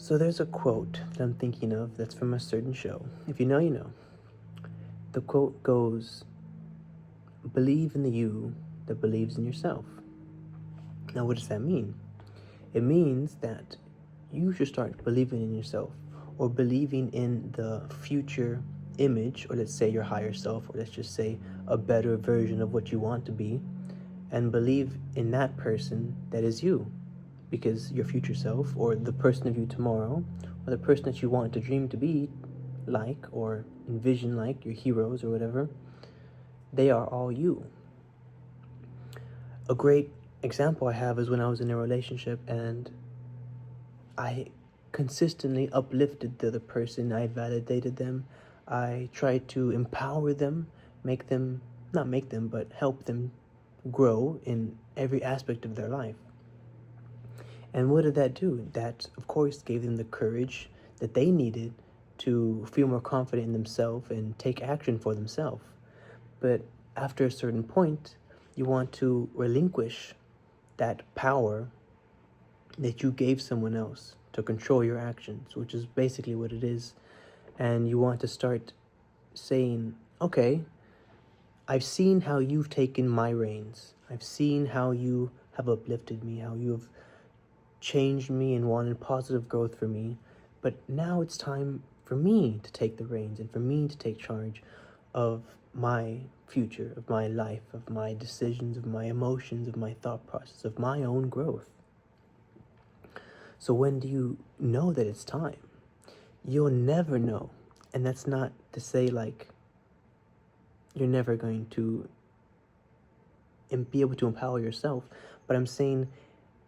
So there's a quote that I'm thinking of that's from a certain show. If you know, you know. The quote goes, "Believe in the you that believes in yourself." Now, what does that mean? It means that you should start believing in yourself, or believing in the future image, or let's say your higher self, or let's just say a better version of what you want to be, and believe in that person that is you. Because your future self, or the person of you tomorrow, or the person that you want to dream to be like, or envision like, your heroes or whatever, they are all you. A great example I have is when I was in a relationship and I consistently uplifted the other person. I validated them. I tried to empower them, make them, not make them, but help them grow in every aspect of their life. And what did that do? That, of course, gave them the courage that they needed to feel more confident in themselves and take action for themselves. But after a certain point, you want to relinquish that power that you gave someone else to control your actions, which is basically what it is. And you want to start saying, okay, I've seen how you've taken my reins. I've seen how you have uplifted me, how you have changed me and wanted positive growth for me. But now it's time for me to take the reins and for me to take charge of my future, of my life, of my decisions, of my emotions, of my thought process, of my own growth. So when do you know that it's time? You'll never know. And that's not to say like you're never going to be able to empower yourself, but I'm saying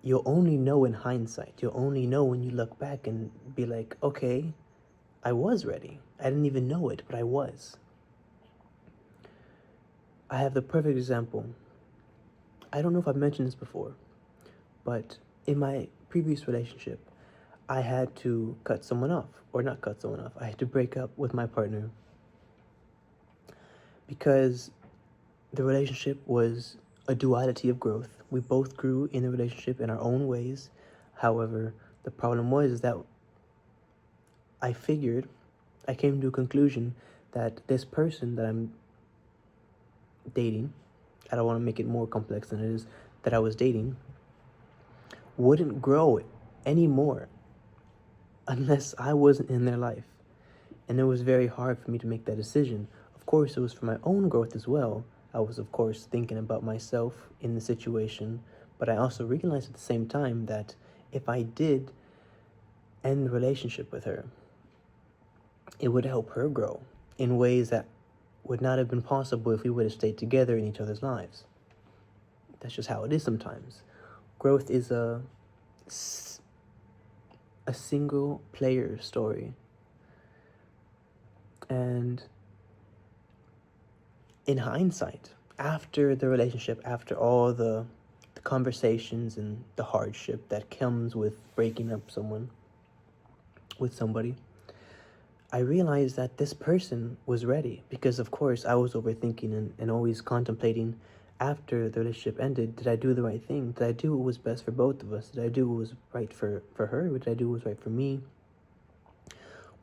you'll only know in hindsight. You'll only know when you look back and be like, okay, I was ready. I didn't even know it, but I was. I have the perfect example. I don't know if I've mentioned this before, but in my previous relationship, I had to cut someone off, or not cut someone off. I had to break up with my partner because the relationship was a duality of growth. We both grew in the relationship in our own ways. However, the problem was that I came to a conclusion that this person that I'm dating, I don't want to make it more complex than it is, that I was dating, wouldn't grow anymore unless I wasn't in their life. And it was very hard for me to make that decision. Of course, it was for my own growth as well. I was, of course, thinking about myself in the situation, but I also realized at the same time that if I did end the relationship with her, it would help her grow in ways that would not have been possible if we would have stayed together in each other's lives. That's just how it is sometimes. Growth is a single player story. And in hindsight, after the relationship, after all the conversations and the hardship that comes with breaking up with somebody, I realized that this person was ready because, of course, I was overthinking and always contemplating after the relationship ended, did I do the right thing? Did I do what was best for both of us? Did I do what was right for her? Or did I do what was right for me?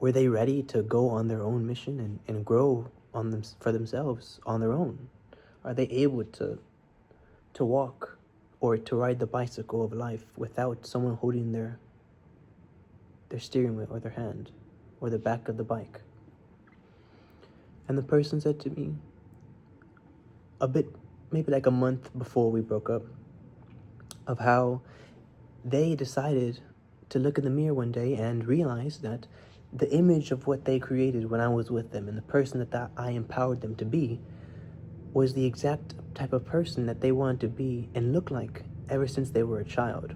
Were they ready to go on their own mission and grow on them for themselves on their own? Are they able to walk or to ride the bicycle of life without someone holding their steering wheel or their hand or the back of the bike? And the person said to me maybe like a month before we broke up, of how they decided to look in the mirror one day and realize that the image of what they created when I was with them and the person that I empowered them to be was the exact type of person that they wanted to be and look like ever since they were a child.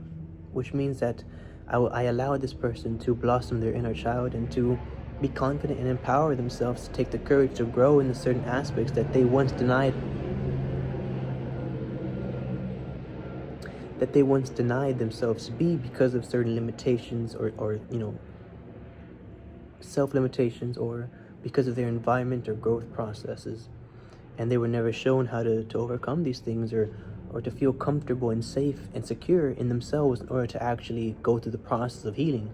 Which means that I allowed this person to blossom their inner child and to be confident and empower themselves to take the courage to grow in the certain aspects that they once denied themselves to be because of certain limitations or self-limitations, or because of their environment or growth processes. And they were never shown how to overcome these things or to feel comfortable and safe and secure in themselves in order to actually go through the process of healing.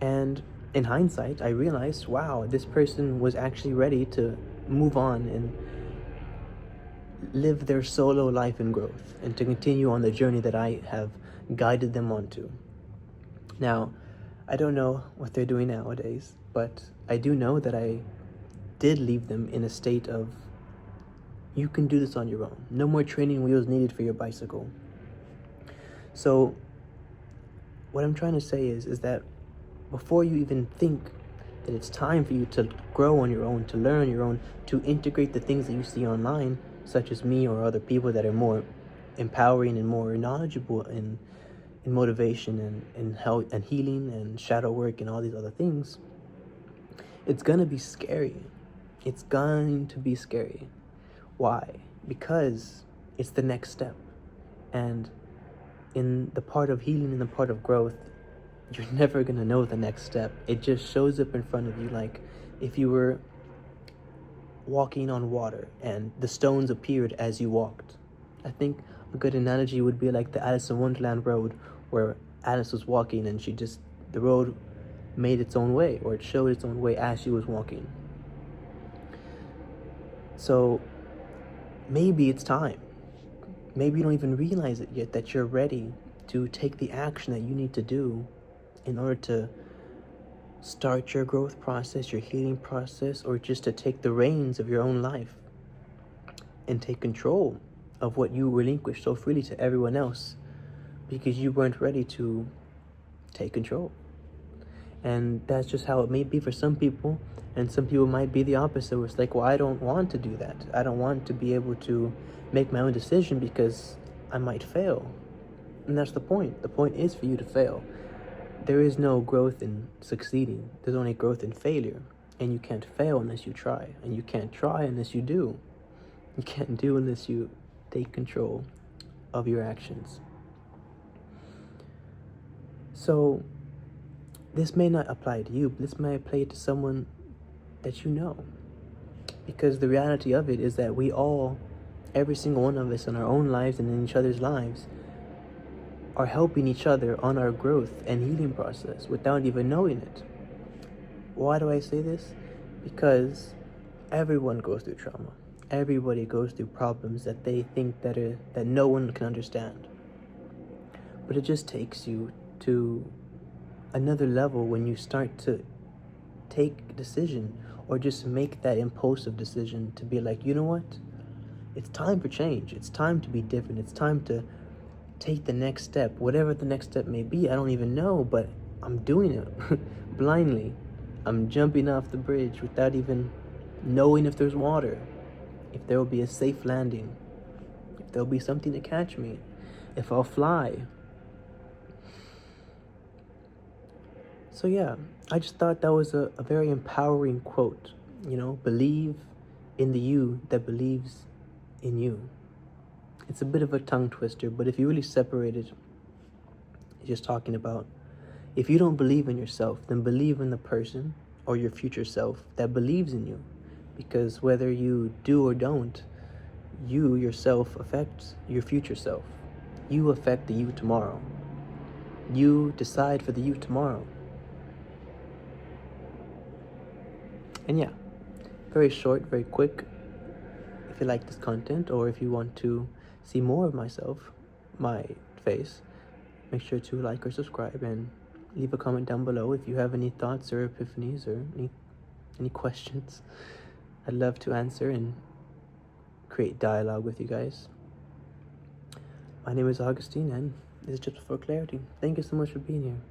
And in hindsight, I realized, wow, this person was actually ready to move on and live their solo life in growth and to continue on the journey that I have guided them onto. Now, I don't know what they're doing nowadays, but I do know that I did leave them in a state of, you can do this on your own. No more training wheels needed for your bicycle. So what I'm trying to say is that before you even think that it's time for you to grow on your own, to learn on your own, to integrate the things that you see online, such as me or other people that are more empowering and more knowledgeable in motivation and health and healing and shadow work and all these other things, it's gonna be scary. It's going to be scary. Why? Because it's the next step. And in the part of healing and the part of growth, you're never gonna know the next step. It just shows up in front of you, like if you were walking on water and the stones appeared as you walked. I think a good analogy would be like the Alice in Wonderland road, where Alice was walking and the road made its own way, or it showed its own way as she was walking. So maybe it's time. Maybe you don't even realize it yet, that you're ready to take the action that you need to do in order to start your growth process, your healing process, or just to take the reins of your own life and take control of what you relinquished so freely to everyone else because you weren't ready to take control. And that's just how it may be for some people, and some people might be the opposite, where it's like, well, I don't want to do that. I don't want to be able to make my own decision because I might fail. And that's the point. The point is for you to fail. There is no growth in succeeding. There's only growth in failure. And you can't fail unless you try. And you can't try unless you do. You can't do unless you take control of your actions. So this may not apply to you, but this may apply to someone that you know. Because the reality of it is that we all, every single one of us in our own lives and in each other's lives, are helping each other on our growth and healing process without even knowing it. Why do I say this? Because everyone goes through trauma. Everybody goes through problems that they think that no one can understand. But it just takes you to another level when you start to take a decision, or just make that impulsive decision to be like, you know what? It's time for change. It's time to be different. It's time to take the next step, whatever the next step may be. I don't even know, but I'm doing it blindly. I'm jumping off the bridge without even knowing if there's water, if there will be a safe landing, if there'll be something to catch me, if I'll fly. So yeah, I just thought that was a very empowering quote. Believe in the you that believes in you. It's a bit of a tongue twister, but if you really separate it, it's just talking about, if you don't believe in yourself, then believe in the person or your future self that believes in you. Because whether you do or don't, you yourself affect your future self. You affect the you tomorrow. You decide for the you tomorrow. And yeah, very short, very quick. If you like this content, or if you want to see more of myself, my face, make sure to like or subscribe and leave a comment down below if you have any thoughts or epiphanies or any questions. I'd love to answer and create dialogue with you guys. My name is Augustin, and this is just for clarity. Thank you so much for being here.